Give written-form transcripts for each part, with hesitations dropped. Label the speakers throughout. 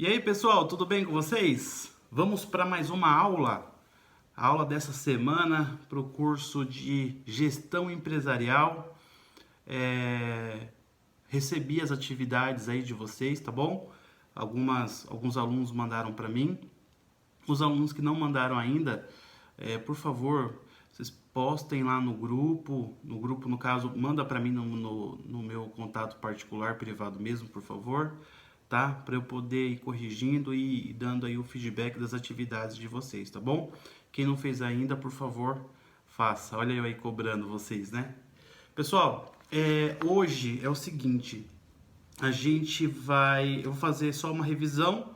Speaker 1: E aí, pessoal, tudo bem com vocês? Vamos para mais uma aula. A aula dessa semana para o curso de Gestão Empresarial. Recebi as atividades aí de vocês, tá bom? Alguns alunos mandaram para mim. Os alunos que não mandaram ainda, por favor, vocês postem lá no grupo. No grupo, no caso, manda para mim no meu contato particular, privado mesmo, por favor. Tá? Para eu poder ir corrigindo e dando aí o feedback das atividades de vocês, tá bom? Quem não fez ainda, por favor, faça. Olha eu aí cobrando vocês, né? Pessoal, hoje é o seguinte, eu vou fazer só uma revisão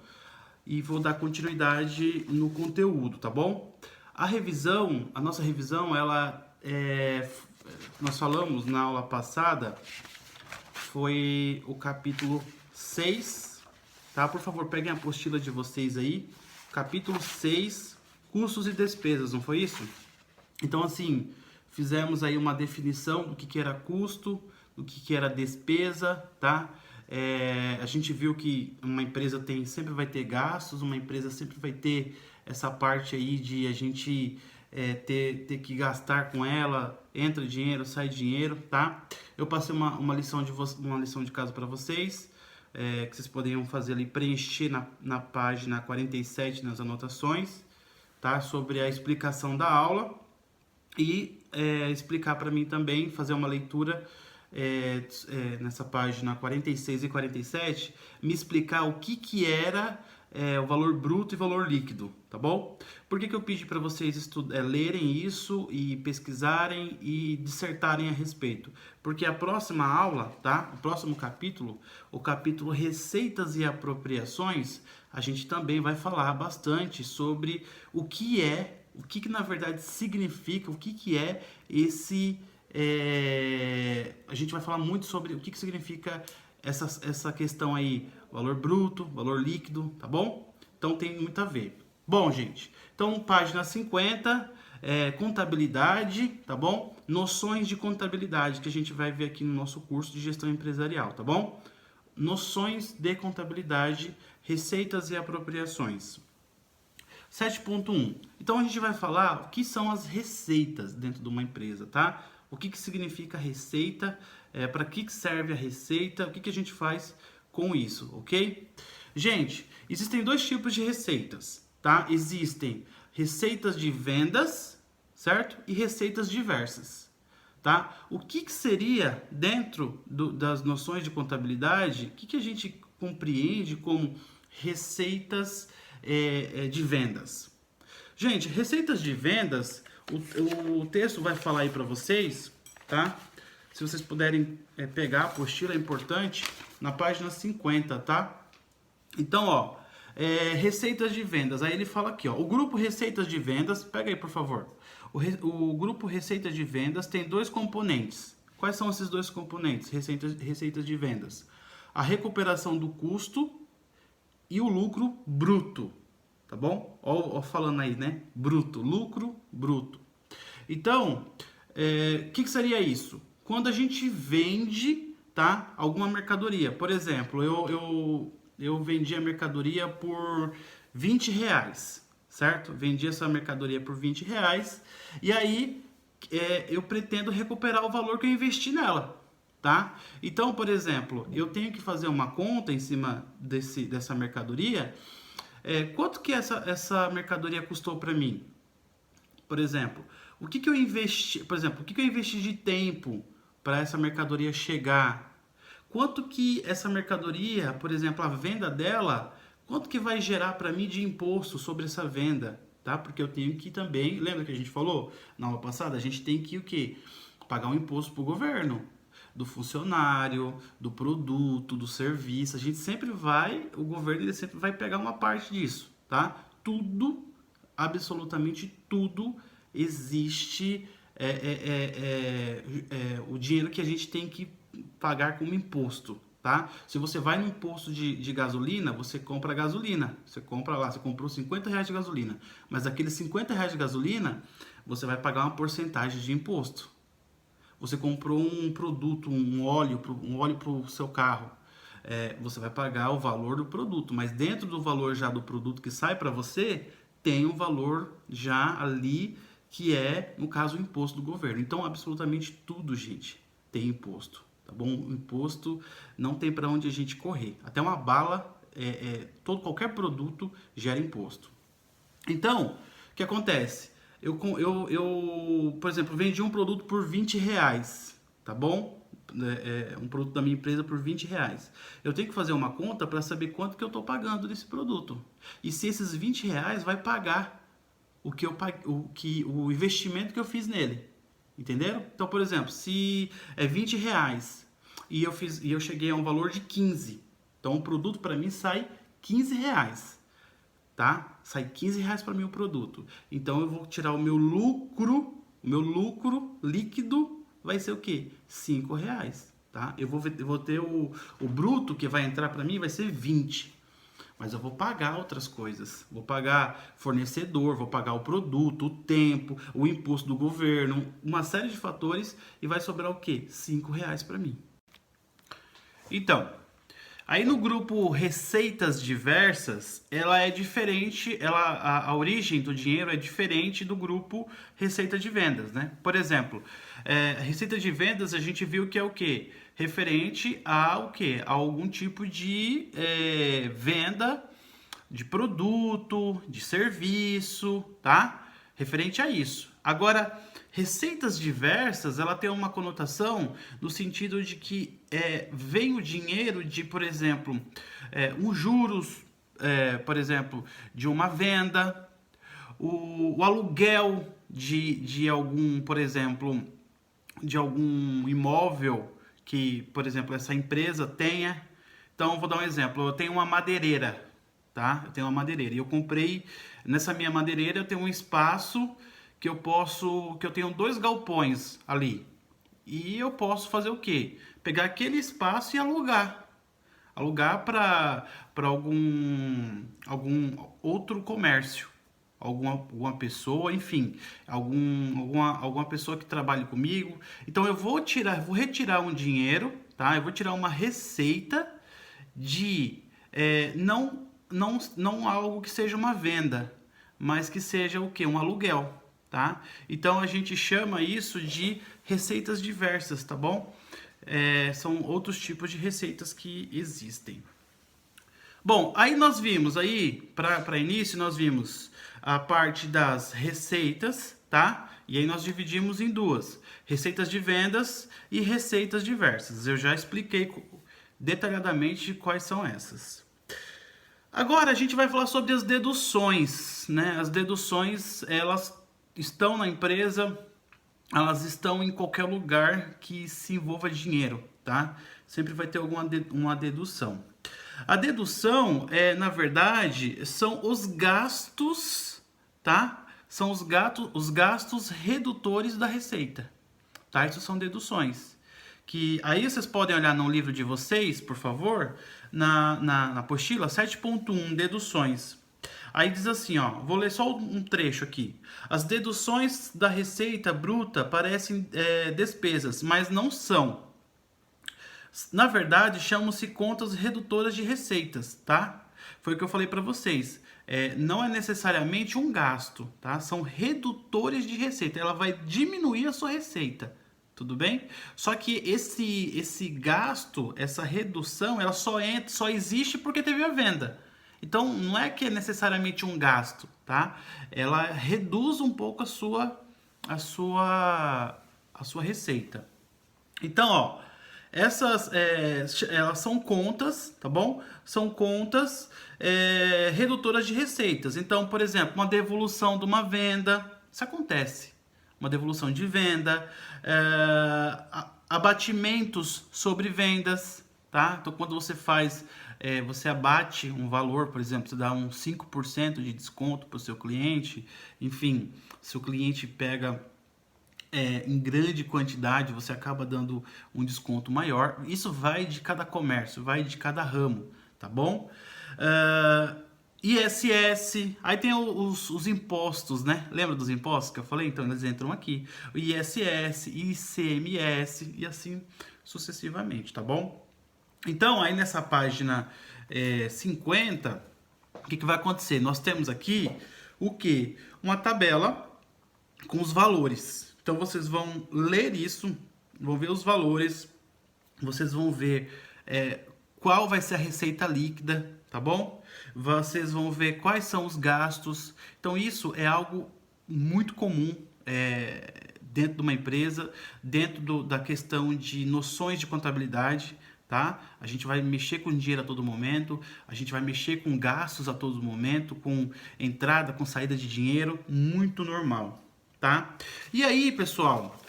Speaker 1: e vou dar continuidade no conteúdo, tá bom? A nossa revisão, nós falamos na aula passada, foi o capítulo 6, tá? Por favor, peguem a apostila de vocês aí. Capítulo 6, custos e despesas, não foi isso? Então, assim, fizemos aí uma definição do que era custo, do que era despesa, tá? A gente viu que uma empresa sempre vai ter gastos, uma empresa sempre vai ter essa parte aí de a gente ter que gastar com ela, entra dinheiro, sai dinheiro, tá? Eu passei uma lição de casa para vocês, que vocês poderiam fazer ali, preencher na página 47 nas anotações, tá? Sobre a explicação da aula e explicar para mim também, fazer uma leitura nessa página 46 e 47, me explicar o que era o valor bruto e valor líquido, tá bom? Por que eu pedi para vocês lerem isso e pesquisarem e dissertarem a respeito? Porque a próxima aula, tá? O próximo capítulo, o capítulo Receitas e Apropriações, a gente também vai falar bastante sobre o que na verdade significa, o que é esse... a gente vai falar muito sobre o que significa essa questão aí, valor bruto, valor líquido, tá bom? Então tem muito a ver. Bom, gente, então página 50, contabilidade, tá bom? Noções de contabilidade que a gente vai ver aqui no nosso curso de gestão empresarial, tá bom? Noções de contabilidade, receitas e apropriações. 7.1. Então a gente vai falar o que são as receitas dentro de uma empresa, tá? O que significa receita, para que serve a receita, o que a gente faz com isso, ok? Gente, existem dois tipos de receitas, tá? Existem receitas de vendas, certo? E receitas diversas, tá? O que seria, dentro das noções de contabilidade, o que a gente compreende como receitas de vendas? Gente, receitas de vendas, o texto vai falar aí para vocês, tá? Se vocês puderem pegar a apostila, é importante, na página 50, tá? Então, ó, receitas de vendas, aí ele fala aqui, ó, o grupo receitas de vendas, pega aí por favor, o grupo receitas de vendas tem dois componentes. Quais são esses dois componentes, receitas de vendas? A recuperação do custo e o lucro bruto, tá bom? Ó, falando aí, né? Bruto, lucro bruto. Então, o que seria isso? Quando a gente vende, tá, alguma mercadoria. Por exemplo, eu vendi a mercadoria por R$20, certo? Vendi essa mercadoria por R$20 e aí eu pretendo recuperar o valor que eu investi nela, tá? Então, por exemplo, eu tenho que fazer uma conta em cima dessa mercadoria. Quanto que essa mercadoria custou para mim? Por exemplo, o que eu investi de tempo para essa mercadoria chegar? Quanto que essa mercadoria, por exemplo, a venda dela, quanto que vai gerar para mim de imposto sobre essa venda, tá? Porque eu tenho que também, lembra que a gente falou na aula passada, a gente tem que o quê? Pagar um imposto para o governo, do funcionário, do produto, do serviço. O governo ele sempre vai pegar uma parte disso, tá? Tudo, absolutamente tudo existe o dinheiro que a gente tem que pagar como imposto, tá? Se você vai num posto de gasolina, você compra gasolina, você comprou R$50 de gasolina, mas aqueles R$50 de gasolina, você vai pagar uma porcentagem de imposto. Você comprou um produto, um óleo para o seu carro, você vai pagar o valor do produto, mas dentro do valor já do produto que sai para você, tem um valor já ali que é, no caso, o imposto do governo. Então, absolutamente tudo, gente, tem imposto, tá bom? O imposto não tem para onde a gente correr. Até uma bala, qualquer produto gera imposto. Então, o que acontece? Eu, por exemplo, vendi um produto por R$ 20, tá bom? Um produto da minha empresa por R$ 20. Eu tenho que fazer uma conta para saber quanto que eu estou pagando desse produto. E se esses R$ 20 vai pagar o investimento que eu fiz nele. Entenderam? Então, por exemplo, se é R$ 20 e eu cheguei a um valor de 15, então o produto para mim sai R$ 15. Tá? Sai R$ 15 para mim o produto. Então eu vou tirar o meu lucro líquido vai ser o quê? R$ 5, tá? Eu vou ter o bruto que vai entrar para mim vai ser 20. Mas eu vou pagar outras coisas. Vou pagar fornecedor, vou pagar o produto, o tempo, o imposto do governo, uma série de fatores e vai sobrar o quê? R$ 5 para mim. Então, aí no grupo receitas diversas, ela é diferente, a origem do dinheiro é diferente do grupo receita de vendas, né? Por exemplo, receita de vendas a gente viu que é o quê? Referente ao quê? A algum tipo de venda de produto, de serviço, tá? Referente a isso. Agora, receitas diversas, ela tem uma conotação no sentido de que vem o dinheiro de, por exemplo, um juros, por exemplo, de uma venda, o aluguel de algum, por exemplo, de algum imóvel que, por exemplo, essa empresa tenha. Então, eu vou dar um exemplo. Eu tenho uma madeireira, tá? Eu tenho uma madeireira e eu comprei, nessa minha madeireira eu tenho um espaço que eu tenho 2 galpões ali. E eu posso fazer o quê? Pegar aquele espaço e alugar. Alugar para algum outro comércio. Alguma pessoa, enfim, alguma pessoa que trabalhe comigo. Então eu vou retirar um dinheiro, tá? Eu vou tirar uma receita de não algo que seja uma venda, mas que seja o quê? Um aluguel. Tá? Então a gente chama isso de receitas diversas, tá bom? São outros tipos de receitas que existem. Bom, aí nós vimos aí, para início, nós vimos a parte das receitas, tá? E aí nós dividimos em duas, receitas de vendas e receitas diversas. Eu já expliquei detalhadamente quais são essas. Agora a gente vai falar sobre as deduções, né? As deduções, elas estão na empresa, elas estão em qualquer lugar que se envolva dinheiro, tá? Sempre vai ter uma dedução. A dedução, na verdade, são os gastos, tá? São os gastos redutores da receita, tá? Isso são deduções. Que aí vocês podem olhar no livro de vocês, por favor, na apostila 7.1, deduções. Aí diz assim, ó, vou ler só um trecho aqui. As deduções da receita bruta parecem despesas, mas não são. Na verdade, chamam-se contas redutoras de receitas, tá? Foi o que eu falei para vocês. Não é necessariamente um gasto, tá? São redutores de receita. Ela vai diminuir a sua receita, tudo bem? Só que esse gasto, essa redução, ela só existe porque teve a venda. Então, não é que é necessariamente um gasto, tá? Ela reduz um pouco a sua receita. Então, ó, elas são contas, tá bom? São contas redutoras de receitas. Então, por exemplo, uma devolução de uma venda, isso acontece. Uma devolução de venda, abatimentos sobre vendas, tá? Então, quando você você abate um valor, por exemplo, você dá um 5% de desconto para o seu cliente, enfim, se o cliente pega em grande quantidade, você acaba dando um desconto maior. Isso vai de cada comércio, vai de cada ramo, tá bom? ISS, aí tem os impostos, né? Lembra dos impostos que eu falei? Então eles entram aqui. O ISS, ICMS e assim sucessivamente, tá bom? Então, aí nessa página 50, o que vai acontecer? Nós temos aqui o quê? Uma tabela com os valores. Então, vocês vão ler isso, vão ver os valores, vocês vão ver qual vai ser a receita líquida, tá bom? Vocês vão ver quais são os gastos. Então, isso é algo muito comum dentro de uma empresa, dentro da questão de noções de contabilidade, tá? A gente vai mexer com dinheiro a todo momento, a gente vai mexer com gastos a todo momento, com entrada, com saída de dinheiro, muito normal, tá? E aí, pessoal,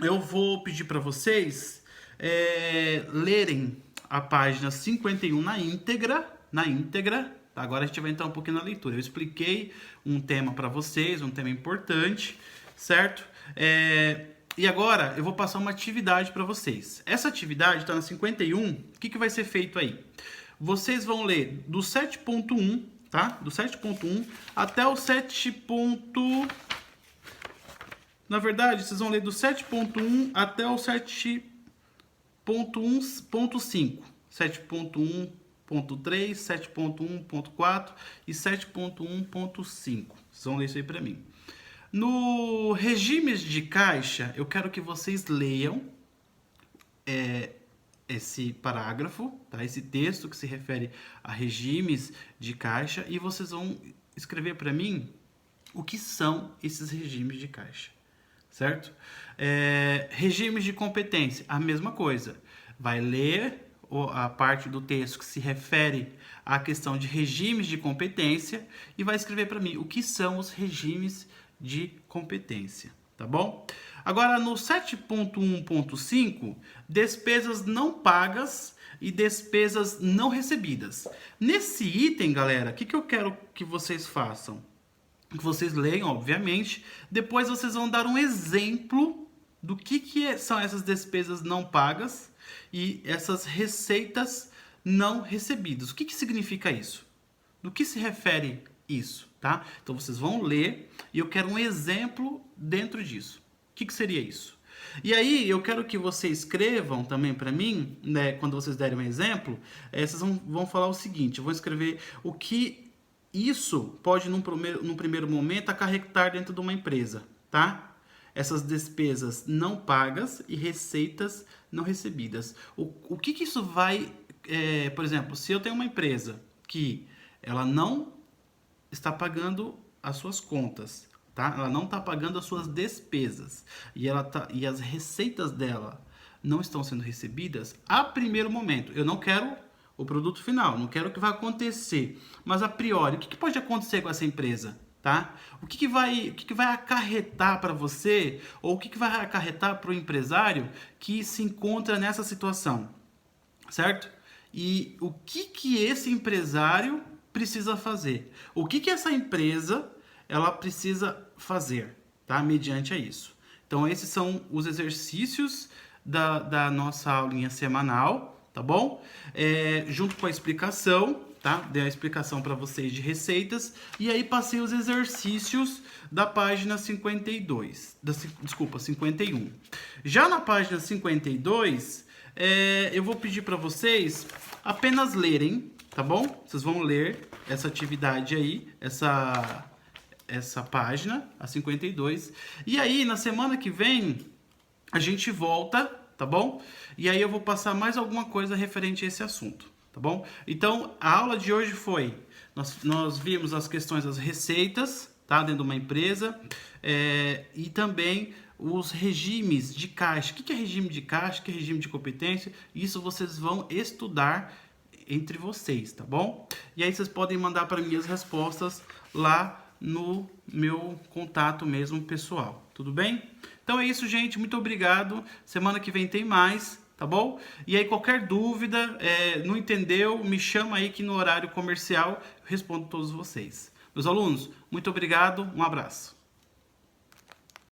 Speaker 1: eu vou pedir para vocês lerem a página 51 na íntegra, tá? Agora a gente vai entrar um pouquinho na leitura. Eu expliquei um tema para vocês, um tema importante, certo? E agora eu vou passar uma atividade para vocês. Essa atividade está na 51. O que vai ser feito aí? Vocês vão ler do 7.1, tá? Do 7.1 até o 7. Na verdade, vocês vão ler do 7.1 até o 7.1.5. 7.1.3, 7.1.4 e 7.1.5. Vocês vão ler isso aí para mim. No regimes de caixa, eu quero que vocês leiam esse parágrafo, tá? Esse texto que se refere a regimes de caixa, e vocês vão escrever para mim o que são esses regimes de caixa, certo? Regimes de competência, a mesma coisa. Vai ler a parte do texto que se refere à questão de regimes de competência e vai escrever para mim o que são os regimes de competência, tá bom? Agora, no 7.1.5, despesas não pagas e despesas não recebidas. Nesse item, galera, o que eu quero que vocês façam? Que vocês leiam, obviamente. Depois vocês vão dar um exemplo do que são essas despesas não pagas e essas receitas não recebidas. O que significa isso? Do que se refere isso? Tá? Então vocês vão ler e eu quero um exemplo dentro disso. O que seria isso? E aí eu quero que vocês escrevam também para mim, né, quando vocês derem um exemplo, vocês vão falar o seguinte: eu vou escrever o que isso pode num primeiro momento acarretar dentro de uma empresa, tá? Essas despesas não pagas e receitas não recebidas. O que isso vai, por exemplo, se eu tenho uma empresa que ela não está pagando as suas contas, tá? Ela não está pagando as suas despesas e as receitas dela não estão sendo recebidas a primeiro momento. Eu não quero o produto final, não quero o que vai acontecer, mas a priori, o que pode acontecer com essa empresa, tá? O que vai acarretar para você, ou o que vai acarretar para o empresário que se encontra nessa situação, certo? E o que esse empresário precisa fazer? O que essa empresa ela precisa fazer, tá? Mediante a isso. Então, esses são os exercícios da nossa aulinha semanal, tá bom? Junto com a explicação, tá? Dei a explicação para vocês de receitas e aí passei os exercícios da página 51. Já na página 52, eu vou pedir para vocês apenas lerem, tá bom? Vocês vão ler essa atividade aí, essa página, a 52. E aí, na semana que vem, a gente volta, tá bom? E aí eu vou passar mais alguma coisa referente a esse assunto, tá bom? Então, a aula de hoje foi, nós vimos as questões das receitas, tá? Dentro de uma empresa, e também os regimes de caixa. O que é regime de caixa? O que é regime de competência? Isso vocês vão estudar entre vocês, tá bom? E aí vocês podem mandar para mim as respostas lá no meu contato mesmo pessoal, tudo bem? Então é isso, gente, muito obrigado. Semana que vem tem mais, tá bom? E aí qualquer dúvida, não entendeu, me chama aí que no horário comercial eu respondo todos vocês. Meus alunos, muito obrigado, um abraço.